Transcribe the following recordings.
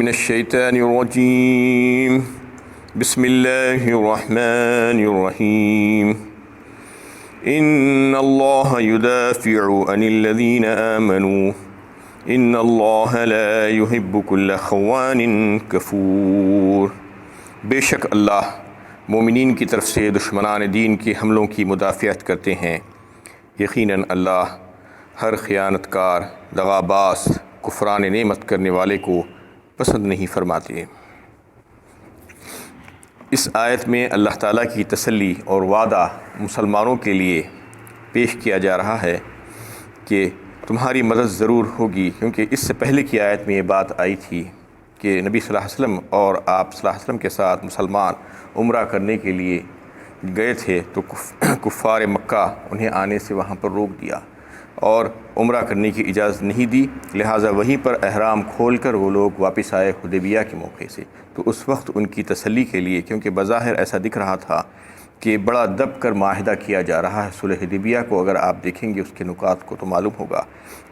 من الشیطان الرجیم بسم اللہ الرحمن الرحیم ان اللہ یدافع عن الذین آمنوا ان اللہ لا يحب كل خوان کفور۔ بے شک اللہ مومنین کی طرف سے دشمنان دین کے حملوں کی مدافعت کرتے ہیں۔ یقیناً اللہ ہر خیانت کار، دغاباز، کفران نعمت کرنے والے کو پسند نہیں فرماتے۔ اس آیت میں اللہ تعالیٰ کی تسلی اور وعدہ مسلمانوں کے لیے پیش کیا جا رہا ہے کہ تمہاری مدد ضرور ہوگی، کیونکہ اس سے پہلے کی آیت میں یہ بات آئی تھی کہ نبی صلی اللہ علیہ وسلم اور آپ صلی اللہ علیہ وسلم کے ساتھ مسلمان عمرہ کرنے کے لیے گئے تھے تو کفار مکہ انہیں آنے سے وہاں پر روک دیا اور عمرہ کرنے کی اجازت نہیں دی، لہٰذا وہیں پر احرام کھول کر وہ لوگ واپس آئے حدیبیہ کے موقع سے۔ تو اس وقت ان کی تسلی کے لیے، کیونکہ بظاہر ایسا دکھ رہا تھا کہ بڑا دب کر معاہدہ کیا جا رہا ہے صلح حدیبیہ کو، اگر آپ دیکھیں گے اس کے نکات کو تو معلوم ہوگا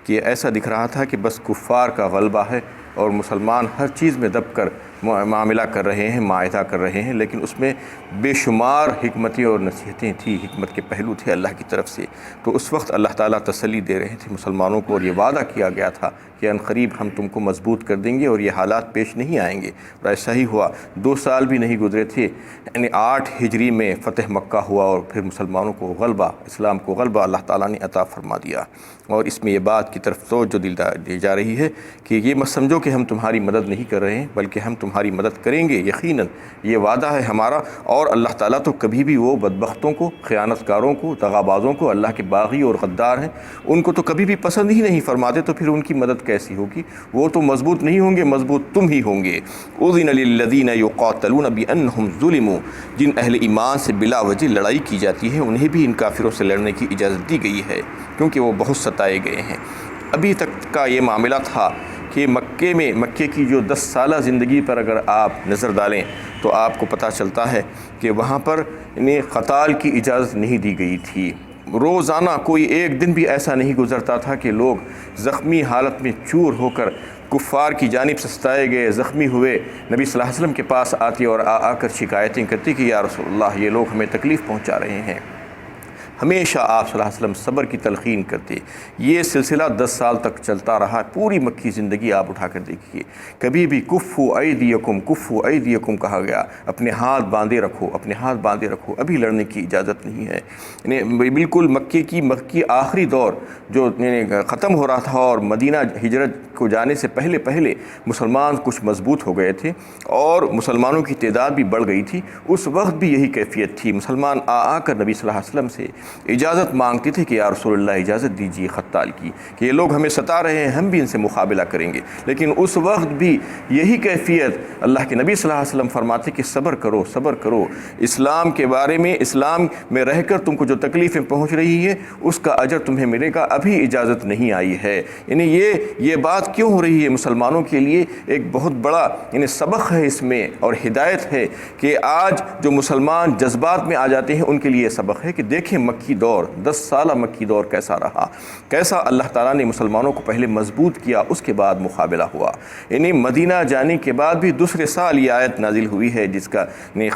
کہ ایسا دکھ رہا تھا کہ بس کفار کا غلبہ ہے اور مسلمان ہر چیز میں دب کر معاملہ کر رہے ہیں، معاہدہ کر رہے ہیں، لیکن اس میں بے شمار حکمتیں اور نصیحتیں تھیں، حکمت کے پہلو تھے اللہ کی طرف سے۔ تو اس وقت اللہ تعالیٰ تسلی دے رہے تھے مسلمانوں کو، اور یہ وعدہ کیا گیا تھا کہ ان قریب ہم تم کو مضبوط کر دیں گے اور یہ حالات پیش نہیں آئیں گے، اور ایسا ہی ہوا۔ 2 سال بھی نہیں گزرے تھے، یعنی 8 ہجری میں فتح مکہ ہوا اور پھر مسلمانوں کو غلبہ، اسلام کو غلبہ اللہ تعالیٰ نے عطا فرما دیا۔ اور اس میں یہ بات کی طرف توجہ دی جا رہی ہے کہ یہ مت سمجھو کہ ہم تمہاری مدد نہیں کر رہے ہیں، بلکہ ہم تمہاری مدد کریں گے، یقیناً یہ وعدہ ہے ہمارا۔ اور اللہ تعالیٰ تو کبھی بھی وہ بدبختوں کو، خیانت کاروں کو، دغابازوں کو، اللہ کے باغی اور غدار ہیں، ان کو تو کبھی بھی پسند ہی نہیں فرماتے، تو پھر ان کی مدد کیسی ہوگی؟ وہ تو مضبوط نہیں ہوں گے، مضبوط تم ہی ہوں گے۔ اذن للذین یقاتلون بانہم ظلموا، جن اہل ایمان سے بلا وجہ لڑائی کی جاتی ہے انہیں بھی ان کافروں سے لڑنے کی اجازت دی گئی ہے، کیونکہ وہ بہت ستائے گئے ہیں۔ ابھی تک کا یہ معاملہ تھا کہ مکے کی جو 10 سالہ زندگی پر اگر آپ نظر ڈالیں تو آپ کو پتہ چلتا ہے کہ وہاں پر انہیں قتال کی اجازت نہیں دی گئی تھی۔ روزانہ کوئی ایک دن بھی ایسا نہیں گزرتا تھا کہ لوگ زخمی حالت میں چور ہو کر کفار کی جانب سے ستائے گئے، زخمی ہوئے نبی صلی اللہ علیہ وسلم کے پاس آتے اور آ کر شکایتیں کرتے کہ یا رسول اللہ یہ لوگ ہمیں تکلیف پہنچا رہے ہیں۔ ہمیشہ آپ صلی اللہ علیہ وسلم صبر کی تلقین کرتے۔ یہ سلسلہ 10 سال تک چلتا رہا، پوری مکی زندگی آپ اٹھا کر دیکھیے، کبھی بھی کفو ایدیکم کہا گیا، اپنے ہاتھ باندھے رکھو، اپنے ہاتھ باندھے رکھو، ابھی لڑنے کی اجازت نہیں ہے۔ یعنی بالکل مکی آخری دور جو ختم ہو رہا تھا اور مدینہ ہجرت کو جانے سے پہلے مسلمان کچھ مضبوط ہو گئے تھے اور مسلمانوں کی تعداد بھی بڑھ گئی تھی، اس وقت بھی یہی کیفیت تھی۔ مسلمان آ کر نبی صلی اللہ علیہ وسلم سے اجازت مانگتے تھے کہ یا رسول اللہ اجازت دیجیے قتال کی، کہ یہ لوگ ہمیں ستا رہے ہیں، ہم بھی ان سے مقابلہ کریں گے۔ لیکن اس وقت بھی یہی کیفیت اللہ کے نبی صلی اللہ علیہ وسلم فرماتے کہ صبر کرو، صبر کرو، اسلام کے بارے میں، اسلام میں رہ کر تم کو جو تکلیفیں پہنچ رہی ہے اس کا اجر تمہیں ملے گا، ابھی اجازت نہیں آئی ہے۔ یعنی یہ بات کیوں ہو رہی ہے؟ مسلمانوں کے لیے ایک بہت بڑا سبق ہے اس میں اور ہدایت ہے کہ آج جو مسلمان جذبات میں آ جاتے ہیں ان کے لیے سبق ہے کہ دیکھیں مکی دور، 10 سالہ مکی دور کیسا رہا، کیسا اللہ تعالیٰ نے مسلمانوں کو پہلے مضبوط کیا، اس کے بعد مقابلہ ہوا۔ یعنی مدینہ جانے کے بعد بھی دوسرے سال یہ آیت نازل ہوئی ہے جس کا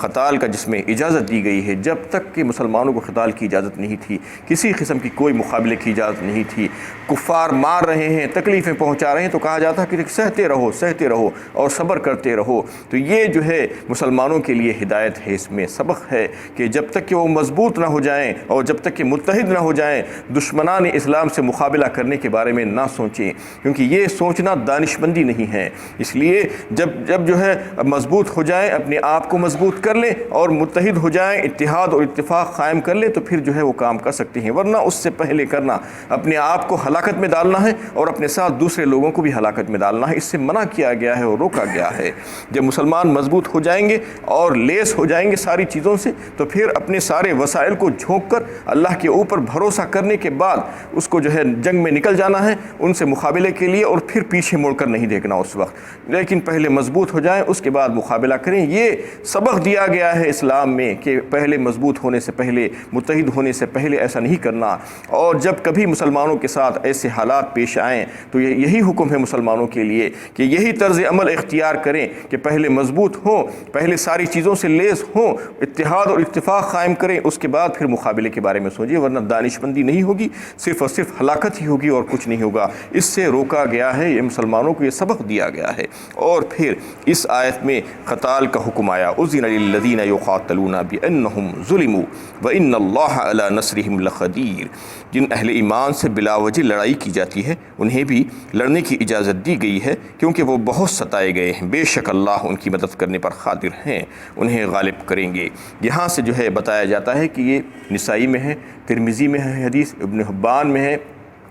قتال کا، جس میں اجازت دی گئی ہے۔ جب تک کہ مسلمانوں کو قتال کی اجازت نہیں تھی، کسی قسم کی کوئی مقابلے کی اجازت نہیں تھی، کفار مار رہے ہیں، تکلیفیں پہنچا رہے ہیں، تو کہا جاتا کہ سہتے رہو اور صبر کرتے رہو۔ تو یہ جو ہے مسلمانوں کے لیے ہدایت ہے، اس میں سبق ہے کہ جب تک کہ وہ مضبوط نہ ہو جائیں اور جب تک کہ متحد نہ ہو جائیں، دشمنان اسلام سے مقابلہ کرنے کے بارے میں نہ سوچیں، کیونکہ یہ سوچنا دانشمندی نہیں ہے۔ اس لیے جب جو ہے مضبوط ہو جائیں، اپنے آپ کو مضبوط کر لیں اور متحد ہو جائیں، اتحاد اور اتفاق قائم کر لیں، تو پھر جو ہے وہ کام کر سکتے ہیں۔ ورنہ اس سے پہلے کرنا اپنے آپ کو ہلاکت میں ڈالنا ہے اور اپنے ساتھ دوسرے لوگوں کو بھی ہلاکت میں ڈالنا ہے۔ اس سے منع کیا گیا ہے اور روکا گیا ہے۔ جب مسلمان مضبوط ہو جائیں گے اور لیس ہو جائیں گے ساری چیزوں سے، تو پھر اپنے سارے وسائل کو جھونک کر اللہ کے اوپر بھروسہ کرنے کے بعد اس کو جو ہے جنگ میں نکل جانا ہے ان سے مقابلے کے لیے، اور پھر پیچھے مڑ کر نہیں دیکھنا اس وقت، لیکن پہلے مضبوط ہو جائیں اس کے بعد مقابلہ کریں۔ یہ سبق دیا گیا ہے اسلام میں کہ پہلے مضبوط ہونے سے پہلے، متحد ہونے سے پہلے ایسا نہیں کرنا، اور جب کبھی مسلمانوں کے ساتھ ایسے حالات پیش آئیں تو یہی حکم ہے مسلمانوں کے لیے کہ یہی طرز عمل اختیار کریں کہ پہلے مضبوط ہوں، پہلے ساری چیزوں سے لیس ہوں، اتحاد اور اتفاق قائم کریں، اس کے بعد پھر مقابلے کے بارے میں سوچیں، ورنہ دانش مندی نہیں ہوگی، صرف اور صرف ہلاکت ہی ہوگی اور کچھ نہیں ہوگا۔ اس سے روکا گیا ہے، یہ مسلمانوں کو یہ سبق دیا گیا ہے۔ اور پھر اس آیت میں قتال کا حکم آیا، اذن للذین یقاتلون بانہم ظلموا وان اللہ علی نصرہم لقدیر۔ جن اہل ایمان سے بلا وجہ لڑائی کی جاتی ہے انہیں بھی لڑنے کی اجازت دی گئی ہے، کیونکہ وہ بہت ستائے گئے ہیں، بے شک اللہ ان کی مدد کرنے پر قادر ہیں، انہیں غالب کریں گے۔ یہاں سے جو ہے بتایا جاتا ہے کہ یہ نسائی میں ہے، ترمذی میں ہے حدیث، ابن حبان میں ہے،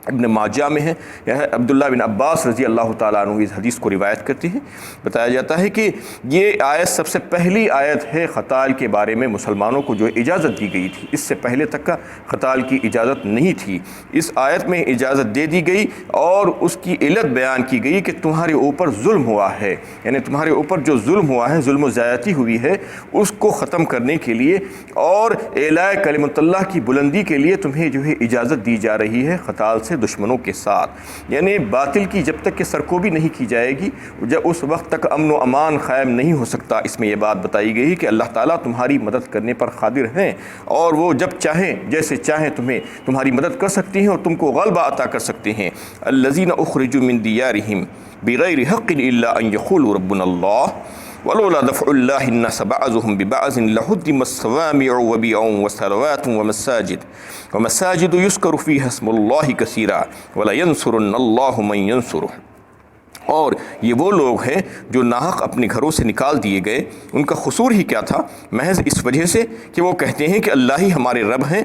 ابن ماجہ میں ہے، عبداللہ بن عباس رضی اللہ تعالیٰ عنہ اس حدیث کو روایت کرتے ہیں۔ بتایا جاتا ہے کہ یہ آیت سب سے پہلی آیت ہے قتال کے بارے میں مسلمانوں کو جو اجازت دی گئی تھی، اس سے پہلے تک کا قتال کی اجازت نہیں تھی۔ اس آیت میں اجازت دے دی گئی اور اس کی علت بیان کی گئی کہ تمہارے اوپر ظلم ہوا ہے، یعنی تمہارے اوپر جو ظلم ہوا ہے، ظلم و زیادتی ہوئی ہے، اس کو ختم کرنے کے لیے اور اعلاء کلمۃ اللہ کی بلندی کے لیے تمہیں جو ہے اجازت دی جا رہی ہے قتال سے دشمنوں کے ساتھ۔ یعنی باطل کی جب تک کہ سرکوبی نہیں کی جائے گی، جب اس وقت تک امن و امان قائم نہیں ہو سکتا۔ اس میں یہ بات بتائی گئی کہ اللہ تعالیٰ تمہاری مدد کرنے پر قادر ہیں، اور وہ جب چاہیں جیسے چاہیں تمہاری مدد کر سکتے ہیں اور تم کو غلبہ عطا کر سکتے ہیں۔ الذین اخرجوا من دیارہم بغیر حق الا ان یقولوا ربنا اللہ ولولا دفع اللہ الناس بعضهم ببعض لهدمت الصوامع وبيع وصلوات ومساجد يذكر فيها اسم الله كثيرا ولينصرن الله من ينصره۔ اور یہ وہ لوگ ہیں جو ناحق اپنے گھروں سے نکال دیے گئے، ان کا قصور ہی کیا تھا؟ محض اس وجہ سے کہ وہ کہتے ہیں کہ اللہ ہی ہمارے رب ہیں،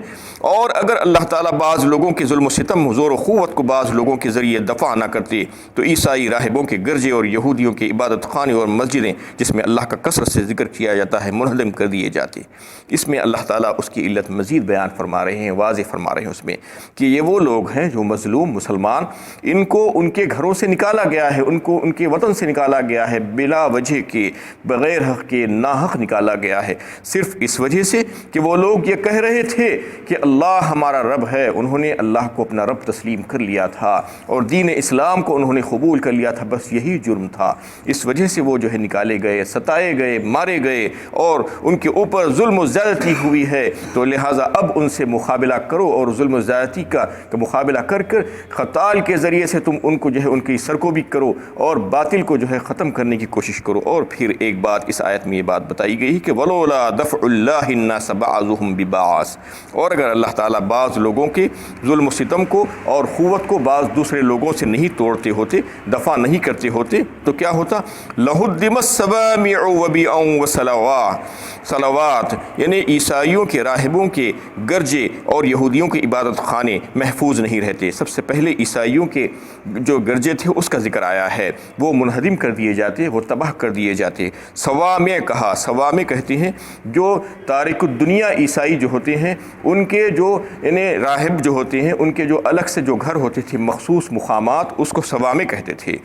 اور اگر اللہ تعالیٰ بعض لوگوں کے ظلم و ستم، زور و قوت کو بعض لوگوں کے ذریعے دفع نہ کرتے تو عیسائی راہبوں کے گرجے اور یہودیوں کے عبادت خانے اور مسجدیں جس میں اللہ کا کثرت سے ذکر کیا جاتا ہے منہدم کر دیے جاتے۔ اس میں اللہ تعالیٰ اس کی علت مزید بیان فرما رہے ہیں، واضح فرما رہے ہیں اس میں کہ یہ وہ لوگ ہیں جو مظلوم مسلمان، ان کو ان کے گھروں سے نکالا گیا ہے، ان کو ان کے وطن سے نکالا گیا ہے، بلا وجہ کے، بغیر حق کے، ناحق نکالا گیا ہے، صرف اس وجہ سے کہ وہ لوگ یہ کہہ رہے تھے کہ اللہ ہمارا رب ہے۔ انہوں نے اللہ کو اپنا رب تسلیم کر لیا تھا اور دین اسلام کو انہوں نے قبول کر لیا تھا، بس یہی جرم تھا۔ اس وجہ سے وہ جو ہے نکالے گئے، ستائے گئے، مارے گئے، اور ان کے اوپر ظلم و زیادتی ہوئی ہے۔ تو لہٰذا اب ان سے مقابلہ کرو، اور ظلم و زیادتی کا مقابلہ کر کر قتال کے ذریعے سے تم ان کو جو ہے ان کی سرکوبی کرو اور باطل کو جو ہے ختم کرنے کی کوشش کرو۔ اور پھر ایک بات اس آیت میں یہ بات بتائی گئی کہ ولولا دفع اللہ الناس بعضهم ببعض، اور اگر اللہ تعالیٰ بعض لوگوں کے ظلم و ستم کو اور قوت کو بعض دوسرے لوگوں سے نہیں توڑتے ہوتے، دفع نہیں کرتے ہوتے، تو کیا ہوتا؟ لہدمت الصوامع وبیع وصلوات، یعنی عیسائیوں کے راہبوں کے گرجے اور یہودیوں کے عبادت خانے محفوظ نہیں رہتے۔ سب سے پہلے عیسائیوں کے جو گرجے تھے اس کا ذکر آیا ہے، وہ منہدم کر دیے جاتے، وہ تباہ کر دیے جاتے۔ صوامع کہا، صوامع کہتے ہیں جو تارک الدنیا عیسائی جو ہوتے ہیں، ان کے جو یعنی راہب جو ہوتے ہیں، ان کے جو الگ سے جو گھر ہوتے تھے، مخصوص مقامات، اس کو صوامع کہتے تھے۔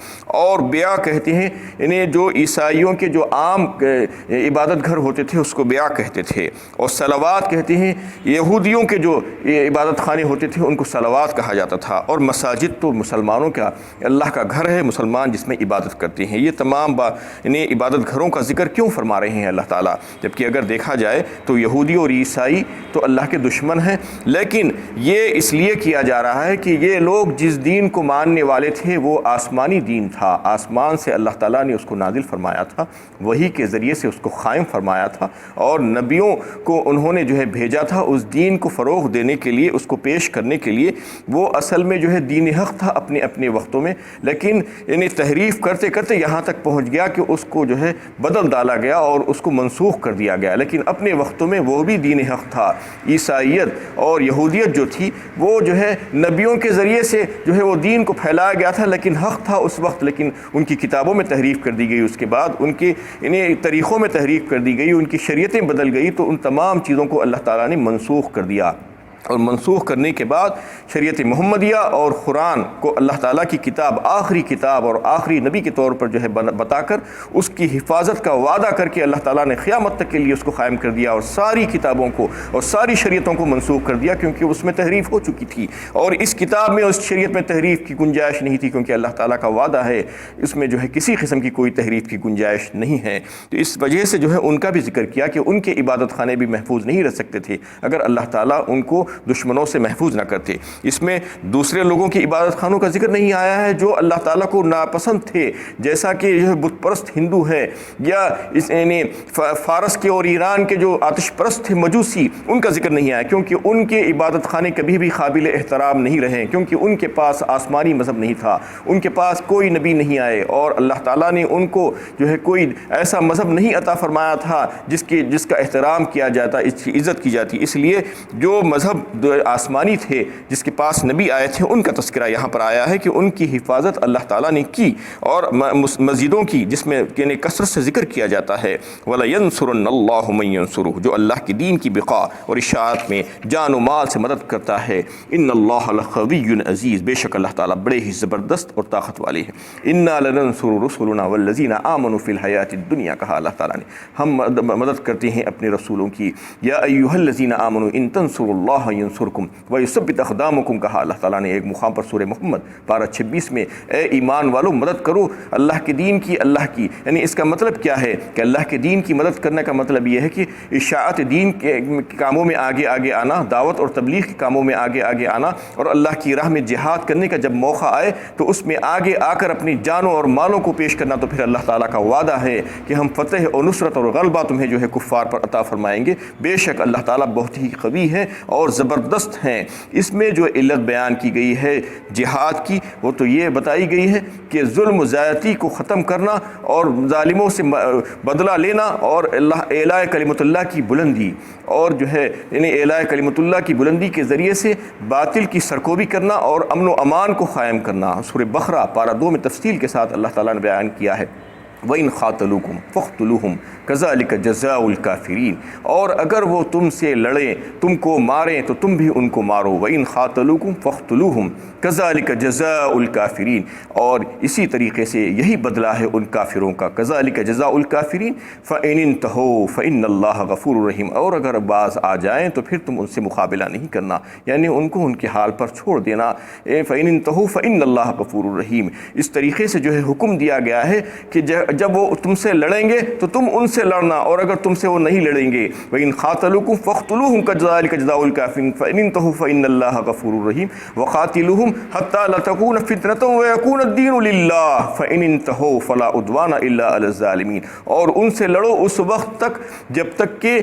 اور بیع کہتے ہیں، یعنی جو عیسائیوں کے جو عام عبادت گھر ہوتے تھے اس کو بیع کہتے تھے۔ اور صلوات کہتے ہیں، یہودیوں کے جو عبادت خانے ہوتے تھے ان کو صلوات کہا جاتا تھا۔ اور مساجد تو مسلمانوں کا اللہ کا گھر ہے، مسلمان جس میں عبادت کرتے ہیں۔ یہ تمام یعنی عبادت گھروں کا ذکر کیوں فرما رہے ہیں اللہ تعالیٰ؟ جبکہ اگر دیکھا جائے تو یہودی اور عیسائی تو اللہ کے دشمن ہیں، لیکن یہ اس لیے کیا جا رہا ہے کہ یہ لوگ جس دین کو ماننے والے تھے وہ آسمانی دین تھا، آسمان سے اللہ تعالیٰ نے اس کو نازل فرمایا تھا، وحی کے ذریعے سے اس کو قائم فرمایا تھا، اور نبیوں کو انہوں نے جو ہے بھیجا تھا اس دین کو فروغ دینے کے لیے، اس کو پیش کرنے کے لیے۔ وہ اصل میں جو ہے دین حق تھا اپنے اپنے وقتوں میں، لیکن یعنی تحریف کرتے کرتے یہاں تک پہنچ گیا کہ اس کو جو ہے بدل ڈالا گیا اور اس کو منسوخ کر دیا گیا، لیکن اپنے وقتوں میں وہ بھی دین حق تھا۔ عیسائیت اور یہودیت جو تھی وہ جو ہے نبیوں کے ذریعے سے جو ہے وہ دین کو پھیلایا گیا تھا، لیکن حق تھا اس وقت، لیکن ان کی کتابوں میں تحریف کر دی گئی، اس کے بعد ان کے انہیں طریقوں میں تحریف کر دی گئی، ان کی شریعتیں بدل گئی، تو ان تمام چیزوں کو اللہ تعالیٰ نے منسوخ کر دیا۔ اور منسوخ کرنے کے بعد شریعت محمدیہ اور قرآن کو اللہ تعالیٰ کی کتاب، آخری کتاب اور آخری نبی کے طور پر جو ہے بتا کر اس کی حفاظت کا وعدہ کر کے اللہ تعالیٰ نے قیامت تک کے لیے اس کو قائم کر دیا، اور ساری کتابوں کو اور ساری شریعتوں کو منسوخ کر دیا، کیونکہ اس میں تحریف ہو چکی تھی، اور اس کتاب میں، اس شریعت میں تحریف کی گنجائش نہیں تھی، کیونکہ اللہ تعالیٰ کا وعدہ ہے اس میں جو ہے کسی قسم کی کوئی تحریف کی گنجائش نہیں ہے۔ تو اس وجہ سے جو ہے ان کا بھی ذکر کیا کہ ان کے عبادت خانے بھی محفوظ نہیں رہ سکتے تھے اگر اللہ تعالیٰ ان کو دشمنوں سے محفوظ نہ کرتے۔ اس میں دوسرے لوگوں کی عبادت خانوں کا ذکر نہیں آیا ہے جو اللہ تعالیٰ کو ناپسند تھے، جیسا کہ جو بت پرست ہندو ہے، یا یعنی فارس کے اور ایران کے جو آتش پرست تھے مجوسی، ان کا ذکر نہیں آیا، کیونکہ ان کے عبادت خانے کبھی بھی قابل احترام نہیں رہے، کیونکہ ان کے پاس آسمانی مذہب نہیں تھا، ان کے پاس کوئی نبی نہیں آئے، اور اللہ تعالیٰ نے ان کو جو ہے کوئی ایسا مذہب نہیں عطا فرمایا تھا جس کا احترام کیا جاتا، اس کی عزت کی جاتی۔ اس لیے جو مذہب آسمانی تھے، جس کے پاس نبی آئے تھے، ان کا تذکرہ یہاں پر آیا ہے کہ ان کی حفاظت اللہ تعالیٰ نے کی، اور مسجدوں کی جس میں یعنی کثرت سے ذکر کیا جاتا ہے، وَلَيَنْصُرَنَّ اللَّهُ مَن يَنْصُرُهُ، جو اللہ کی دین کی بقا اور اشاعت میں جان و مال سے مدد کرتا ہے۔ إِنَّ اللَّهَ لَقَوِيٌّ عزیز، بے شک اللہ تعالیٰ بڑے ہی زبردست اور طاقت والے ہیں۔ إِنَّا لَنَنْصُرُ رُسُلُنَا وَالَّذِينَ آمَنُوا فِي الْحَيَاةِ الدُّنْيَا، کہا اللہ تعالیٰ نے ہم مدد کرتے ہیں اپنے رسولوں کی۔ یا ایھا الذین آمنوا ان تنصروا اللہ ینصرکم ویثبت اقدامکم، کہا اللہ تعالیٰ نے ایک مقام پر سورہ محمد پارہ 26 میں، اے ایمان والو مدد کرو اللہ کے دین کی، اللہ کی، یعنی اس کا مطلب کیا ہے کہ اللہ کے دین کی مدد کرنے کا مطلب یہ ہے کہ اشاعت دین کے کاموں میں آگے آگے آنا، دعوت اور تبلیغ کے کاموں میں آگے آگے آنا، اور اللہ کی راہ میں جہاد کرنے کا جب موقع آئے تو اس میں آگے آ کر اپنی جانوں اور مالوں کو پیش کرنا۔ تو پھر اللہ تعالیٰ کا وعدہ ہے کہ ہم فتح اور نصرت اور غلبہ تمہیں جو ہے کفار پر عطا فرمائیں گے، بے شک اللہ تعالیٰ بہت ہی قوی ہے اور زبردست ہیں۔ اس میں جو علت بیان کی گئی ہے جہاد کی، وہ تو یہ بتائی گئی ہے کہ ظلم و زیادتی کو ختم کرنا اور ظالموں سے بدلہ لینا، اور اعلاء کلمت اللہ کی بلندی، اور جو ہے یعنی اعلاء کلمت اللہ کی بلندی کے ذریعے سے باطل کی سرکوبی کرنا اور امن و امان کو قائم کرنا۔ سورہ بقرہ پارہ 2 میں تفصیل کے ساتھ اللہ تعالیٰ نے بیان کیا ہے، وَإِنْ خَاتَلُوكُمْ فَاقْتُلُوهُمْ كَذَلِكَ جَزَاءُ الْكَافِرِينَ، اور اگر وہ تم سے لڑیں، تم کو ماریں تو تم بھی ان کو مارو۔ وَإِنْ خَاتَلُوكُمْ فَاقْتُلُوهُمْ كَذَلِكَ جَزَاءُ الْكَافِرِينَ، اور اسی طریقے سے یہی بدلہ ہے ان کافروں کا۔ كَذَلِكَ جَزَاءُ الْكَافِرِينَ فَإِنِ انْتَهُوا فَإِنَّ اللَّهَ غَفُورٌ رَحِيمٌ، اور اگر باز آ جائیں تو پھر تم ان سے مقابلہ نہیں کرنا، یعنی ان کو ان کے حال پر چھوڑ دینا۔ فَإِنِ انْتَهُوا فَإِنَّ اللَّهَ غَفُورٌ رَحِيمٌ، اس طریقے سے جو ہے حکم دیا گیا ہے کہ جب وہ تم سے لڑیں گے تو تم ان سے لڑنا، اور اگر تم سے وہ نہیں لڑیں گے، وَإِنْ خَاتَلُوكُمْ فَاقْتُلُوهُمْ كَذَلِكَ جَزَاءُ الْكَافِرِينَ فَإِنِ انْتَهُوا فَإِنَّ اللَّهَ غَفُورٌ رَحِيمٌ وَقَاتِلُوهُمْ حَتَّى لَا تَكُونَ فِتْنَةٌ وَيَكُونَ الدِّينُ لِلَّهِ فَإِنِ انْتَهُوا فَلَا عُدْوَانَ إِلَّا عَلَى الظَّالِمِينَ، اور ان سے لڑو اس وقت تک جب تک کہ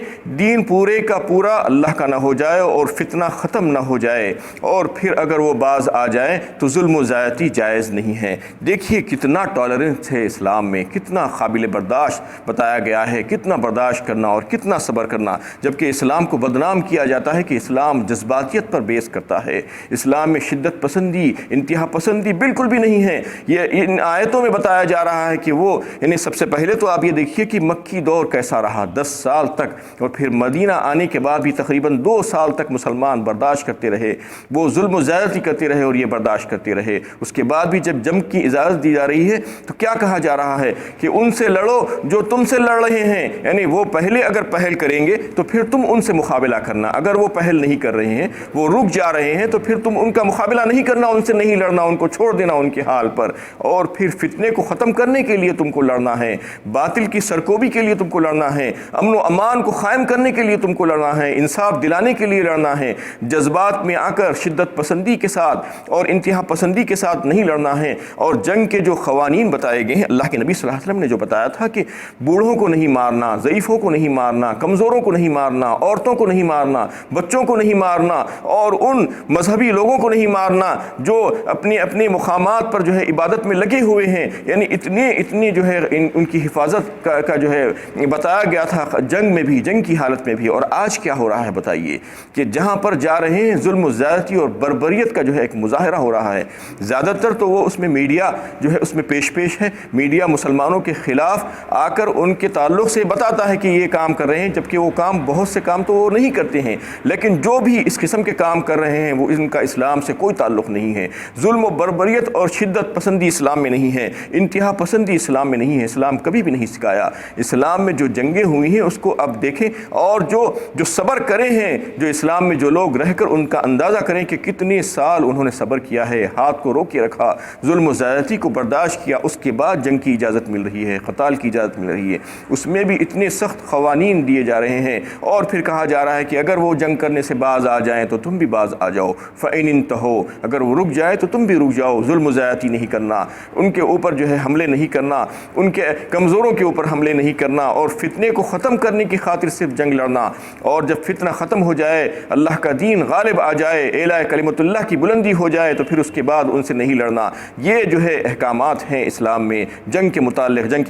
دین پورے کا پورا اللہ کا نہ ہو جائے اور فتنہ ختم نہ ہو جائے، اور پھر اگر وہ باز آ جائیں تو ظلم و زیادتی جائز نہیں ہے۔ دیکھیے کتنا ٹالرنس ہے اسلام میں، کتنا قابل برداشت بتایا گیا ہے، کتنا برداشت کرنا اور کتنا صبر کرنا، جبکہ اسلام کو بدنام کیا جاتا ہے کہ اسلام جذباتیت پر بیس کرتا ہے۔ اسلام میں شدت پسندی، انتہا پسندی بالکل بھی نہیں ہے۔ یہ ان آیتوں میں بتایا جا رہا ہے کہ وہ یعنی سب سے پہلے تو آپ یہ دیکھیے کہ مکی دور کیسا رہا 10 سال تک، اور پھر مدینہ آنے کے بعد بھی تقریباً 2 سال تک مسلمان برداشت کرتے رہے، وہ ظلم و زیادتی کرتے رہے اور یہ برداشت کرتے رہے۔ اس کے بعد بھی جب جنگ کی اجازت دی جا رہی ہے تو کیا کہا جا رہا ہے کہ ان سے لڑو جو تم سے لڑ رہے ہیں، یعنی وہ پہلے اگر پہل کریں گے تو پھر تم ان سے مقابلہ کرنا، اگر وہ پہل نہیں کر رہے ہیں، وہ رک جا رہے ہیں، تو پھر تم ان کا مقابلہ نہیں کرنا، ان سے نہیں لڑنا، ان کو چھوڑ دینا ان کے حال پر، اور پھر فتنے کو ختم کرنے کے لیے تم کو لڑنا ہے، باطل کی سرکوبی کے لیے تم کو لڑنا ہے، امن و امان کو قائم کرنے کے لیے تم کو لڑنا ہے، انصاف دلانے کے لیے لڑنا ہے، جذبات میں آ کر شدت پسندی کے ساتھ اور انتہا پسندی کے ساتھ نہیں لڑنا ہے۔ اور جنگ کے جو قوانین بتائے گئے ہیں، اللہ کے نبی صلی اللہ علیہ وسلم نے جو بتایا تھا کہ بوڑھوں کو نہیں مارنا، ضعیفوں کو نہیں مارنا، کمزوروں کو نہیں مارنا، عورتوں کو نہیں مارنا، بچوں کو نہیں مارنا، اور ان مذہبی لوگوں کو نہیں مارنا جو اپنے مقامات پر جو ہے عبادت میں لگے ہوئے ہیں، یعنی اتنی جو ہے ان کی حفاظت کا جو ہے بتایا گیا تھا جنگ میں بھی، جنگ کی حالت میں بھی۔ اور آج کیا ہو رہا ہے بتائیے کہ جہاں پر جا رہے ہیں ظلم و زیادتی اور بربریت کا جو ہے ایک مظاہرہ ہو رہا ہے، زیادہ تر تو وہ اس میں میڈیا جو ہے اس میں پیش ہے، میڈیا مسلمانوں مسلمانوں کے خلاف آ کر ان کے تعلق سے بتاتا ہے کہ یہ کام کر رہے ہیں، جبکہ وہ کام بہت سے کام تو وہ نہیں کرتے ہیں، لیکن جو بھی اس قسم کے کام کر رہے ہیں وہ ان کا اسلام سے کوئی تعلق نہیں ہے۔ ظلم و بربریت اور شدت پسندی اسلام میں نہیں ہے، انتہا پسندی اسلام میں نہیں ہے، اسلام کبھی بھی نہیں سکھایا۔ اسلام میں جو جنگیں ہوئی ہیں اس کو اب دیکھیں، اور جو صبر کرے ہیں، جو اسلام میں جو لوگ رہ کر ان کا اندازہ کریں کہ کتنے سال انہوں نے صبر کیا ہے، ہاتھ کو روکے رکھا، ظلم و زیادتی کو برداشت کیا، اس کے بعد جنگ کی اجازت مل رہی ہے، قتال کی اجازت مل رہی ہے۔ اس میں بھی اتنے سخت قوانین دیے جا رہے ہیں، اور پھر کہا جا رہا ہے کہ اگر وہ جنگ کرنے سے باز آ جائیں تو تم بھی باز آ جاؤ، فَإِنِ انتہوا، اگر وہ رک جائے تو تم بھی رک جاؤ۔ ظلم و زیادتی نہیں کرنا، ان کے اوپر جو ہے حملے نہیں کرنا، ان کے کمزوروں کے اوپر حملے نہیں کرنا، اور فتنے کو ختم کرنے کی خاطر صرف جنگ لڑنا، اور جب فتنہ ختم ہو جائے، اللہ کا دین غالب آ جائے، اعلاء کلمت اللہ کی بلندی ہو جائے، تو پھر اس کے بعد ان سے نہیں لڑنا۔ یہ جو ہے احکامات ہیں اسلام میں جنگ کے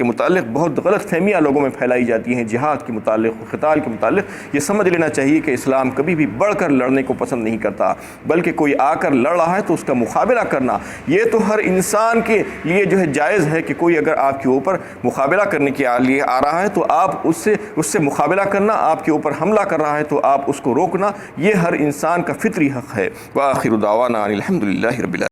متعلق بہت غلط فہمیاں لوگوں میں پھیلائی جاتی ہیں، جہاد کے متعلق، قتال کے متعلق۔ یہ سمجھ لینا چاہیے کہ اسلام کبھی بھی بڑھ کر لڑنے کو پسند نہیں کرتا، بلکہ کوئی آ کر لڑ رہا ہے تو اس کا مقابلہ کرنا، یہ تو ہر انسان کے لیے جو ہے جائز ہے کہ کوئی اگر آپ کے اوپر مقابلہ کرنے کے لیے آ رہا ہے تو آپ اس سے مقابلہ کرنا، آپ کے اوپر حملہ کر رہا ہے تو آپ اس کو روکنا، یہ ہر انسان کا فطری حق ہے۔ وآخر دعوانا ان الحمد للہ رب العالمین۔